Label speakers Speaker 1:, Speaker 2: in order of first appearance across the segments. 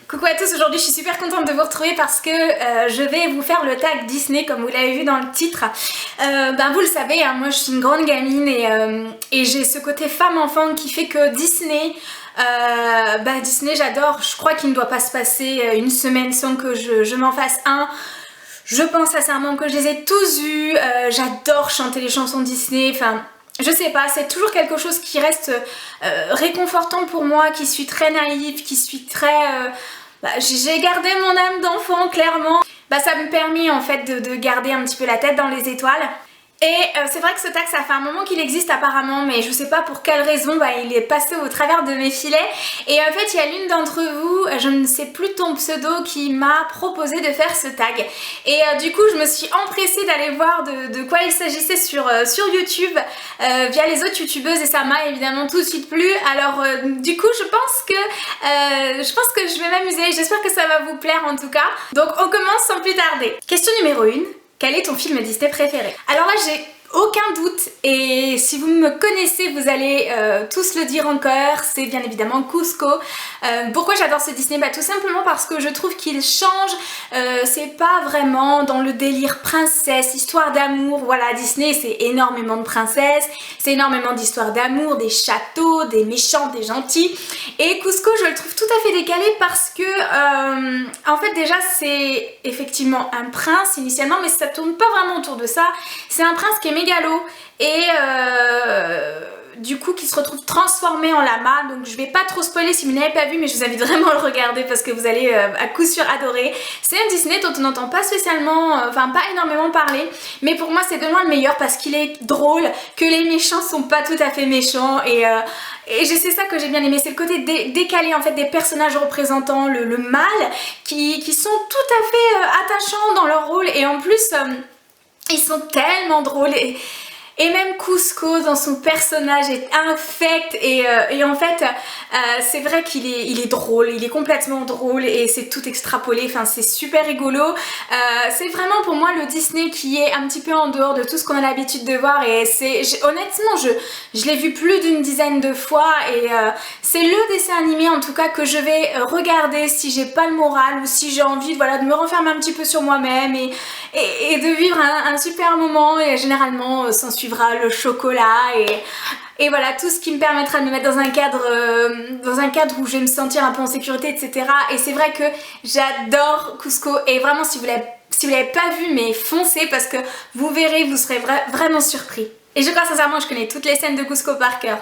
Speaker 1: Coucou à tous, aujourd'hui je suis super contente de vous retrouver parce que je vais vous faire le tag Disney comme vous l'avez vu dans le titre. Vous le savez, hein, moi je suis une grande gamine et j'ai ce côté femme-enfant qui fait que Disney, Disney j'adore, je crois qu'il ne doit pas se passer une semaine sans que je m'en fasse un. Je pense sincèrement que je les ai tous vus, j'adore chanter les chansons Disney, enfin... Je sais pas, c'est toujours quelque chose qui reste réconfortant pour moi, qui suis très naïve, qui suis très... j'ai gardé mon âme d'enfant, clairement. Ça me permet en fait de garder un petit peu la tête dans les étoiles. Et c'est vrai que ce tag, ça fait un moment qu'il existe apparemment, mais je sais pas pour quelle raison, il est passé au travers de mes filets. Et en fait, il y a l'une d'entre vous, je ne sais plus ton pseudo, qui m'a proposé de faire ce tag. Et du coup, je me suis empressée d'aller voir de quoi il s'agissait sur YouTube, via les autres youtubeuses, et ça m'a évidemment tout de suite plu. Alors du coup, je pense que je vais m'amuser, j'espère que ça va vous plaire en tout cas. Donc on commence sans plus tarder. Question numéro 1. Quel est ton film Disney préféré? Alors là, j'ai aucun doute et si vous me connaissez, vous allez tous le dire en chœur, c'est bien évidemment Kuzco. Pourquoi j'adore ce Disney? Tout simplement parce que je trouve qu'il change, c'est pas vraiment dans le délire princesse, histoire d'amour. Voilà, Disney c'est énormément de princesses, c'est énormément d'histoires d'amour, des châteaux, des méchants, des gentils. Et Kuzco, je le trouve tout à fait décalé parce que en fait déjà c'est effectivement un prince initialement, mais ça tourne pas vraiment autour de ça. C'est un prince qui est mégalo et du coup qui se retrouve transformé en lama. Donc je vais pas trop spoiler si vous n'avez pas vu, mais je vous invite vraiment à le regarder parce que vous allez à coup sûr adorer. C'est un Disney dont on n'entend pas spécialement, pas énormément parler, mais pour moi c'est de loin le meilleur parce qu'il est drôle, que les méchants sont pas tout à fait méchants et c'est ça que j'ai bien aimé, c'est le côté décalé en fait des personnages représentant le mal qui sont tout à fait attachants dans leur rôle et en plus ils sont tellement drôles et même Kuzco dans son personnage est infect et en fait c'est vrai qu'il est drôle, il est complètement drôle et c'est tout extrapolé, c'est super rigolo. C'est vraiment pour moi le Disney qui est un petit peu en dehors de tout ce qu'on a l'habitude de voir et honnêtement je l'ai vu plus d'une dizaine de fois et c'est le dessin animé en tout cas que je vais regarder si j'ai pas le moral ou si j'ai envie de me renfermer un petit peu sur moi-même et de vivre un super moment et généralement s'en suivra le chocolat et voilà tout ce qui me permettra de me mettre dans un cadre où je vais me sentir un peu en sécurité, etc. Et c'est vrai que j'adore Kuzco et vraiment si vous l'avez pas vu, mais foncez parce que vous verrez, vous serez vraiment surpris. Et je crois sincèrement que je connais toutes les scènes de Kuzco par cœur.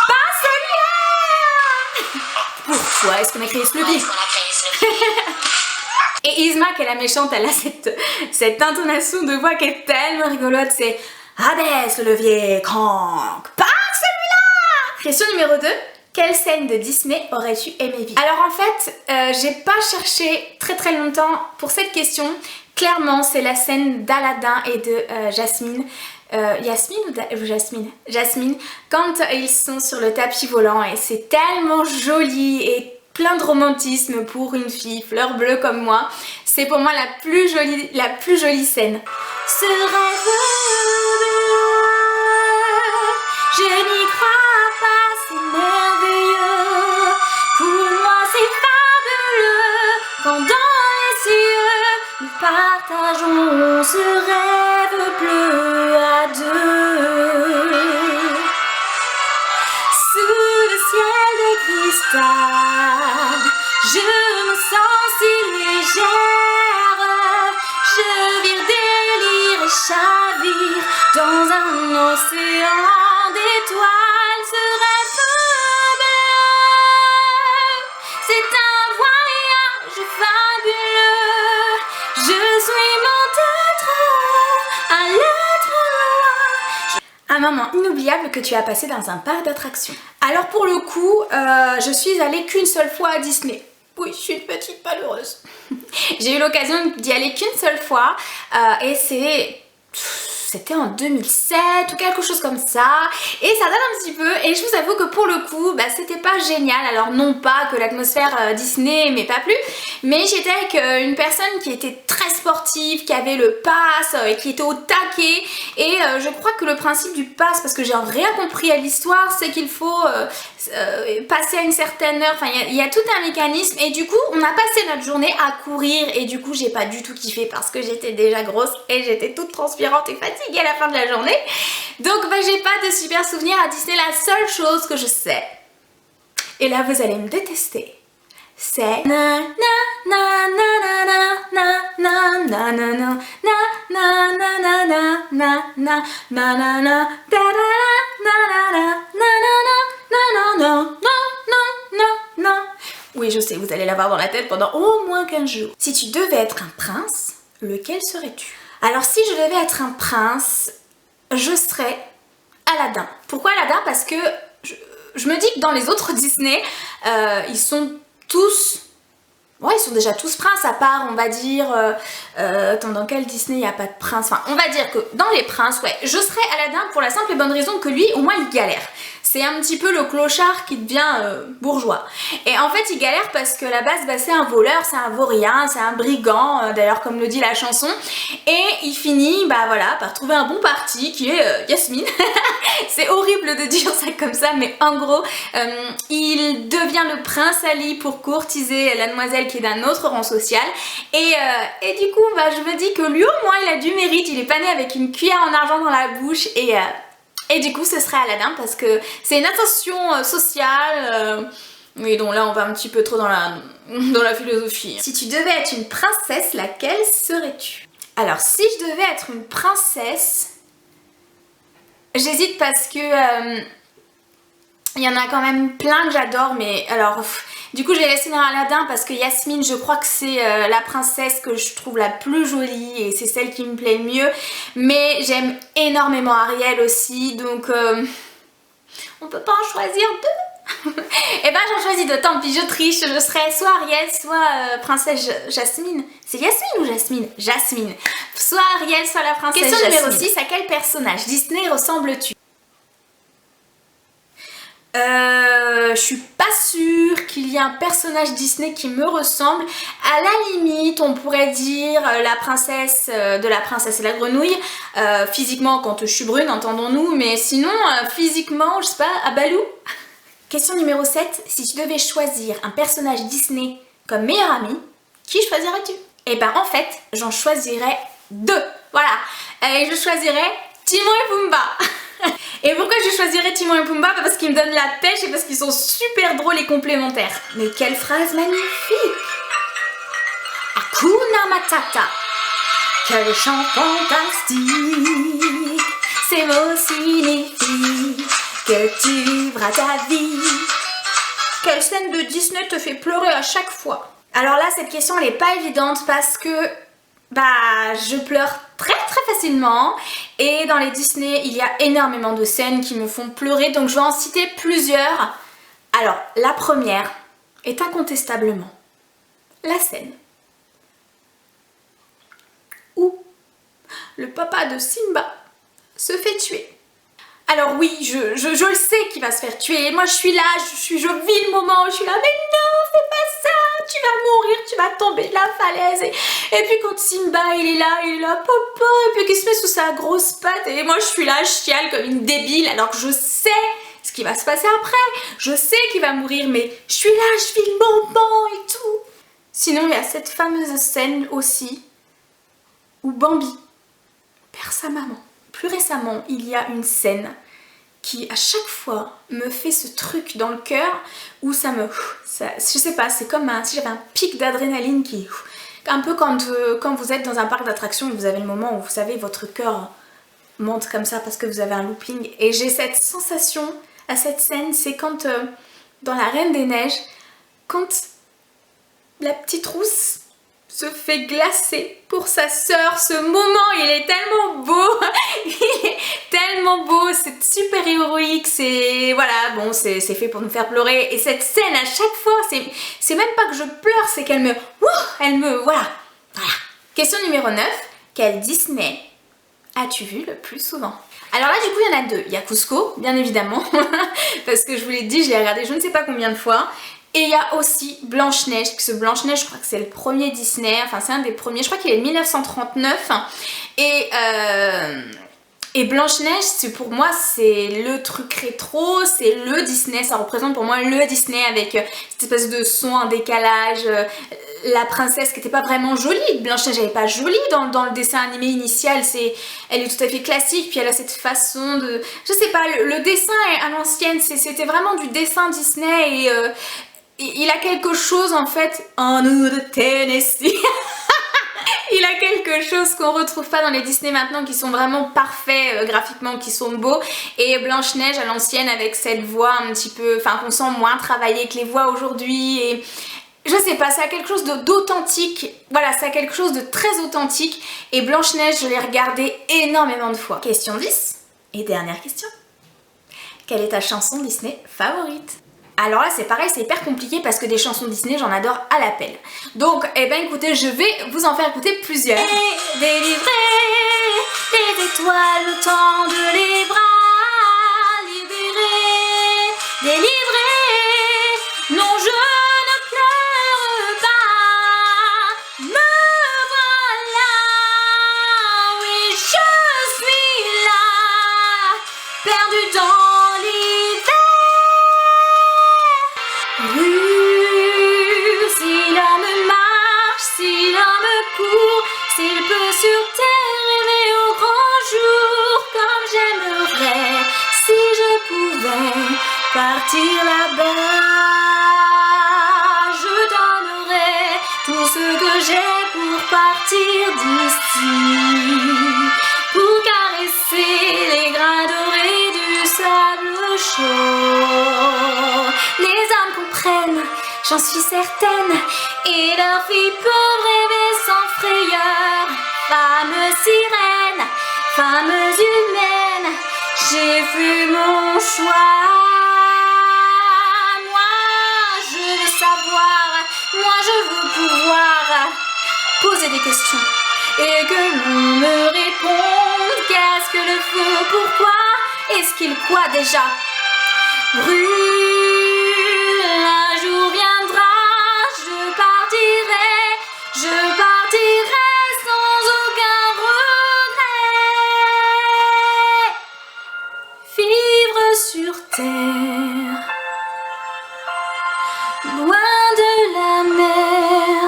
Speaker 1: Pas celui-là! Pourquoi est-ce qu'on a créé ce levier? Et Yzma, qui est la méchante, elle a cette intonation de voix qui est tellement rigolote, c'est abaisse le levier, crank, pas celui-là! Question numéro 2. Quelle scène de Disney aurais-tu aimé vivre? Alors en fait, j'ai pas cherché très longtemps pour cette question. Clairement, c'est la scène d'Aladin et de Jasmine. Yasmine ou Jasmine? Jasmine, quand ils sont sur le tapis volant et c'est tellement joli et plein de romantisme pour une fille fleur bleue comme moi. C'est pour moi la plus jolie scène. Ce rêve, je n'y crois pas, c'est merveilleux. Pour moi c'est fabuleux. Quand dans les cieux nous partageons ce rêve bleu à deux. Sous le ciel de cristal, je me sens si légère, je vire délire et chavire dans un océan d'étoiles. Ce rêve bleu, c'est un voyage fabuleux. Je suis montée trop haut, allée trop loin. Un moment inoubliable que tu as passé dans un parc d'attractions. Alors pour le coup, je suis allée qu'une seule fois à Disney. Oui, je suis une petite malheureuse. J'ai eu l'occasion d'y aller qu'une seule fois et c'est c'était en 2007 ou quelque chose comme ça, et ça date un petit peu, et je vous avoue que pour le coup, bah, c'était pas génial. Alors non pas que l'atmosphère Disney m'ait pas plu, mais j'étais avec une personne qui était très sportive, qui avait le pass, et qui était au taquet, et je crois que le principe du pass, parce que j'ai rien compris à l'histoire, c'est qu'il faut passer à une certaine heure, enfin il y a tout un mécanisme, et du coup on a passé notre journée à courir, et du coup j'ai pas du tout kiffé parce que j'étais déjà grosse et j'étais toute transpirante et fatiguée à la fin de la journée. Donc bah, j'ai pas de super souvenirs à Disney. La seule chose que je sais, et là vous allez me détester, c'est na na na na na na na na na na na na na na na na na na ta na. Oui, je sais, vous allez l'avoir dans la tête pendant au moins 15 jours. Si tu devais être un prince, lequel serais-tu? Alors si je devais être un prince, je serais Aladdin. Pourquoi Aladdin? Parce que je me dis que dans les autres Disney, ils sont tous... Ouais, ils sont déjà tous princes, à part, on va dire... attends, dans quel Disney il n'y a pas de prince? Enfin, on va dire que dans les princes, ouais, je serais Aladdin pour la simple et bonne raison que lui, au moins, il galère. C'est un petit peu le clochard qui devient bourgeois. Et en fait, il galère parce que à la base, bah, c'est un voleur, c'est un vaurien, c'est un brigand, d'ailleurs, comme le dit la chanson. Et il finit, bah voilà, par trouver un bon parti qui est Yasmine. C'est horrible de dire ça comme ça, mais en gros, il devient le prince Ali pour courtiser la demoiselle qui est d'un autre rang social. Et du coup, bah, je me dis que lui, au moins, il a du mérite. Il est pas né avec une cuillère en argent dans la bouche, et du coup ce serait Aladdin parce que c'est une attention sociale, oui, donc là on va un petit peu trop dans la philosophie. Si tu devais être une princesse, laquelle serais-tu? Alors si je devais être une princesse, j'hésite parce que il y en a quand même plein que j'adore, mais alors... Du coup, je vais laisser dans Aladdin parce que Yasmine, je crois que c'est la princesse que je trouve la plus jolie et c'est celle qui me plaît le mieux. Mais j'aime énormément Ariel aussi, donc on peut pas en choisir deux. Et ben j'en choisis deux, tant pis, je triche, je serai soit Ariel, soit princesse Jasmine. C'est Yasmine ou Jasmine? Jasmine. Soit Ariel, soit la princesse Jasmine. Question numéro 6, à quel personnage Disney ressembles-tu? Je suis pas sûre qu'il y ait un personnage Disney qui me ressemble. À la limite, on pourrait dire la princesse de La Princesse et la Grenouille. Physiquement, quand je suis brune, entendons-nous, mais sinon, physiquement, je sais pas, à Balou. Question numéro 7. Si tu devais choisir un personnage Disney comme meilleur ami, qui choisirais-tu? Et ben en fait, j'en choisirais deux. Voilà. Et je choisirais Timon et Pumba. Et pourquoi je choisirais Timon et Pumba? Parce qu'ils me donnent la pêche et parce qu'ils sont super drôles et complémentaires. Mais quelle phrase magnifique! Hakuna Matata. Quel chant fantastique. Ces mots signifient que tu vivras ta vie. Quelle scène de Disney te fait pleurer à chaque fois? Alors là, cette question elle est pas évidente parce que bah je pleure très facilement et dans les Disney il y a énormément de scènes qui me font pleurer, donc je vais en citer plusieurs. Alors la première est incontestablement la scène où le papa de Simba se fait tuer. Alors oui, je le sais qu'il va se faire tuer, moi je suis là, je vis le moment, je suis là, mais non, fais pas ça, tu vas mourir, tu vas tomber de la falaise. Et puis quand Simba il est là, papa, et puis qu'il se met sous sa grosse patte, et moi je suis là, je chiale comme une débile, alors que je sais ce qui va se passer après, je sais qu'il va mourir, mais je suis là, je vis le moment et tout. Sinon il y a cette fameuse scène aussi, où Bambi perd sa maman. Plus récemment, il y a une scène qui à chaque fois me fait ce truc dans le cœur où je sais pas, c'est comme si j'avais un pic d'adrénaline qui... Un peu quand vous êtes dans un parc d'attractions et vous avez le moment où vous savez votre cœur monte comme ça parce que vous avez un looping. Et j'ai cette sensation à cette scène, c'est quand dans La Reine des Neiges, quand la petite rousse se fait glacer pour sa sœur. Ce moment, il est tellement beau, il est tellement beau, c'est super héroïque, c'est voilà, bon, c'est fait pour nous faire pleurer. Et cette scène, à chaque fois, c'est même pas que je pleure, c'est qu'elle me, voilà. Question numéro 9, quel Disney as-tu vu le plus souvent? Alors là du coup il y en a deux, il y a Cusco bien évidemment, parce que je vous l'ai dit, je l'ai regardé je ne sais pas combien de fois. Et il y a aussi Blanche-Neige, parce que Blanche-Neige je crois que c'est le premier Disney, enfin c'est un des premiers, je crois qu'il est de 1939. Et Blanche-Neige, pour moi, c'est le truc rétro, c'est le Disney, ça représente pour moi le Disney avec cette espèce de son en décalage, la princesse qui n'était pas vraiment jolie, Blanche-Neige elle n'est pas jolie dans le dessin animé initial, elle est tout à fait classique, puis elle a cette façon de... Je sais pas, le dessin à l'ancienne, c'était vraiment du dessin Disney et il a quelque chose en fait en nous de Tennessee. Il a quelque chose qu'on retrouve pas dans les Disney maintenant, qui sont vraiment parfaits graphiquement, qui sont beaux. Et Blanche-Neige à l'ancienne avec cette voix un petit peu, enfin qu'on sent moins travaillée que les voix aujourd'hui. Et je sais pas, ça a quelque chose d'authentique. Voilà, ça a quelque chose de très authentique. Et Blanche-Neige, je l'ai regardé énormément de fois. Question 10 et dernière question. Quelle est ta chanson Disney favorite? Alors là c'est pareil, c'est hyper compliqué parce que des chansons Disney j'en adore à l'appel. Donc eh ben écoutez, je vais vous en faire écouter plusieurs. Et délivrer les étoiles au temps de les bras, libérer, délivrer, non je ne pleure pas, me voilà, oui je suis là, perdue dans l'hiver. Si l'homme marche, si l'homme court, s'il peut sur terre rêver au grand jour, comme j'aimerais, si je pouvais partir là-bas, je donnerais tout ce que j'ai pour partir d'ici, pour caresser les grains dorés du sable chaud. Les âmes comprennent, j'en suis certaine, et leurs filles peuvent rêver sans frayeur. Femmes sirènes, femmes humaines, j'ai fait mon choix. Moi je veux savoir, moi je veux pouvoir poser des questions et que l'on me réponde. Qu'est-ce que le feu, pourquoi, est-ce qu'il quoi déjà brûle? Un jour viendra, je partirai sans aucun regret. Vivre sur terre, loin de la mer,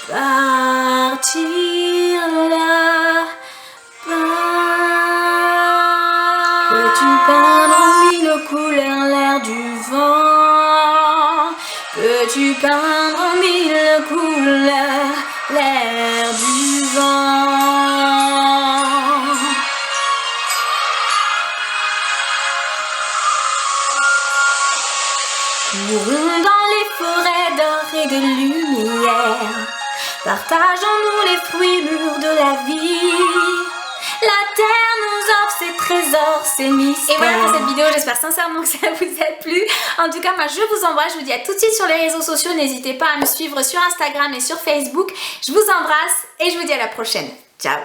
Speaker 1: partir là-bas. Peux-tu peindre en mille couleurs l'air du vent? Peux-tu peindre en mille couleurs l'air du vent? Courons dans les forêts d'or et de lumière, partageons-nous les fruits mûrs de la vie. La terre nous offre ses trésors, ses mystères. Et voilà pour cette vidéo, j'espère sincèrement que ça vous a plu. En tout cas, moi je vous embrasse, je vous dis à tout de suite sur les réseaux sociaux. N'hésitez pas à me suivre sur Instagram et sur Facebook. Je vous embrasse et je vous dis à la prochaine. Ciao!